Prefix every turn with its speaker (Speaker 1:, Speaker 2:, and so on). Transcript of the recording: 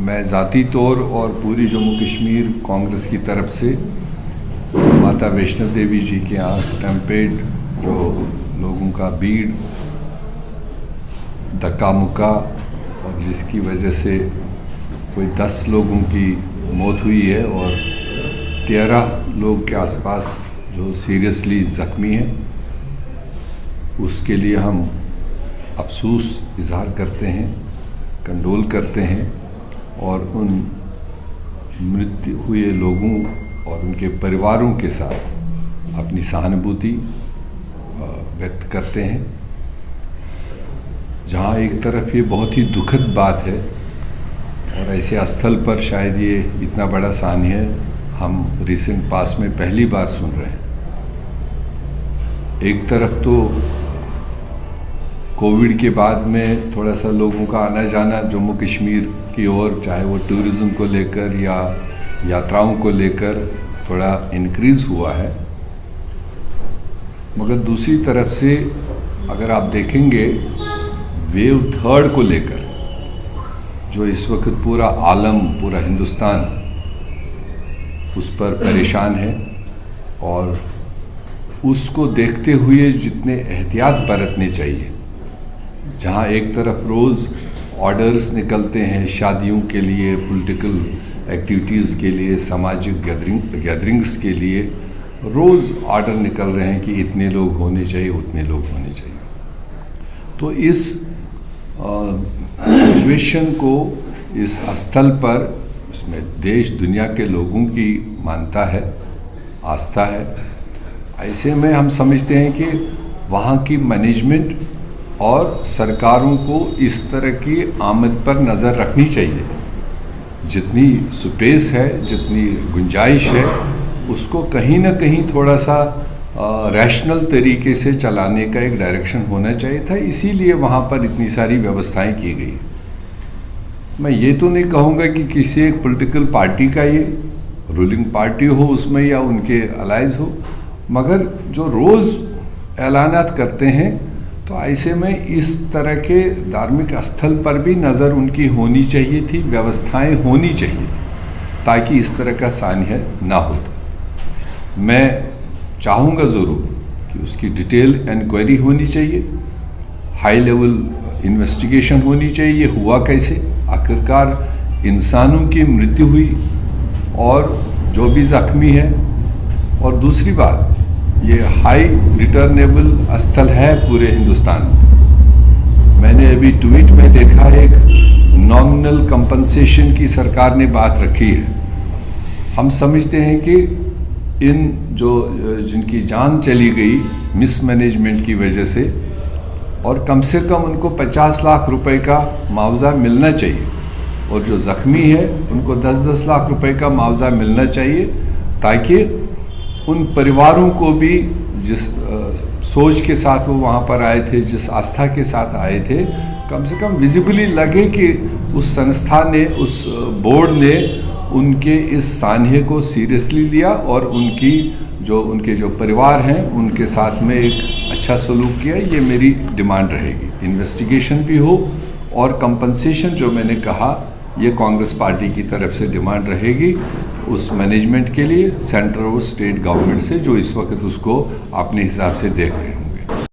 Speaker 1: मैं ज़ाती तौर और पूरी जम्मू कश्मीर कांग्रेस की तरफ से माता वैष्णो देवी जी के यहाँ स्टैम्पेड जो लोगों का भीड़ धक्का मुक्का और जिसकी वजह से कोई 10 लोगों की मौत हुई है और 13 लोग के आसपास जो सीरियसली ज़ख्मी हैं, उसके लिए हम अफसोस इजहार करते हैं, कंडोल करते हैं और उन मृत्यु हुए लोगों और उनके परिवारों के साथ अपनी सहानुभूति व्यक्त करते हैं। जहाँ एक तरफ ये बहुत ही दुखद बात है और ऐसे स्थल पर शायद ये इतना बड़ा सान्य हम रिसेंट पास में पहली बार सुन रहे हैं। एक तरफ तो कोविड के बाद में थोड़ा सा लोगों का आना जाना जम्मू कश्मीर की ओर, चाहे वो टूरिज़्म को लेकर या यात्राओं को लेकर थोड़ा इंक्रीज़ हुआ है, मगर दूसरी तरफ से अगर आप देखेंगे वेव 3 को लेकर जो इस वक्त पूरा आलम, पूरा हिंदुस्तान उस पर परेशान है और उसको देखते हुए जितने एहतियात बरतने चाहिए, जहाँ एक तरफ रोज़ ऑर्डर्स निकलते हैं शादियों के लिए, पॉलिटिकल एक्टिविटीज़ के लिए, सामाजिक गैदरिंग्स के लिए रोज़ ऑर्डर निकल रहे हैं कि इतने लोग होने चाहिए, उतने लोग होने चाहिए। तो इस सिचुएशन को इस स्थल पर इसमें देश दुनिया के लोगों की मानता है, आस्था है। ऐसे में हम समझते हैं कि वहाँ की मैनेजमेंट और सरकारों को इस तरह की आमद पर नज़र रखनी चाहिए। जितनी स्पेस है, जितनी गुंजाइश है, उसको कहीं ना कहीं थोड़ा सा रैशनल तरीके से चलाने का एक डायरेक्शन होना चाहिए था। इसीलिए वहाँ पर इतनी सारी व्यवस्थाएं की गई। मैं ये तो नहीं कहूँगा कि किसी एक पॉलिटिकल पार्टी का ये रूलिंग पार्टी हो उसमें या उनके अलाइज हो, मगर जो रोज़ ऐलानात करते हैं तो ऐसे में इस तरह के धार्मिक स्थल पर भी नज़र उनकी होनी चाहिए थी, व्यवस्थाएं होनी चाहिए ताकि इस तरह का सान्य ना होता। मैं चाहूँगा ज़रूर कि उसकी डिटेल इंक्वायरी होनी चाहिए, हाई लेवल इन्वेस्टिगेशन होनी चाहिए। हुआ कैसे, आखिरकार इंसानों की मृत्यु हुई और जो भी ज़ख्मी है, और दूसरी बात ये हाई रिटर्नेबल स्थल है पूरे हिंदुस्तान में। मैंने अभी ट्वीट में देखा एक नॉमिनल कंपनसेशन की सरकार ने बात रखी है। हम समझते हैं कि इन जिनकी जान चली गई मिसमैनेजमेंट की वजह से, और कम से कम उनको 50 लाख रुपए का मुआवजा मिलना चाहिए, और जो ज़ख्मी है उनको 10-10 लाख रुपए का मुआवजा मिलना चाहिए, ताकि उन परिवारों को भी जिस सोच के साथ वो वहाँ पर आए थे, जिस आस्था के साथ आए थे, कम से कम विजिबली लगे कि उस संस्था ने, उस बोर्ड ने उनके इस सान्य को सीरियसली लिया और उनके जो परिवार हैं उनके साथ में एक अच्छा सलूक किया। ये मेरी डिमांड रहेगी। इन्वेस्टिगेशन भी हो और कंपनसेशन जो मैंने कहा, ये कांग्रेस पार्टी की तरफ से डिमांड रहेगी उस मैनेजमेंट के लिए, सेंट्रल और स्टेट गवर्नमेंट से, जो इस वक्त उसको अपने हिसाब से देख रहे हैं।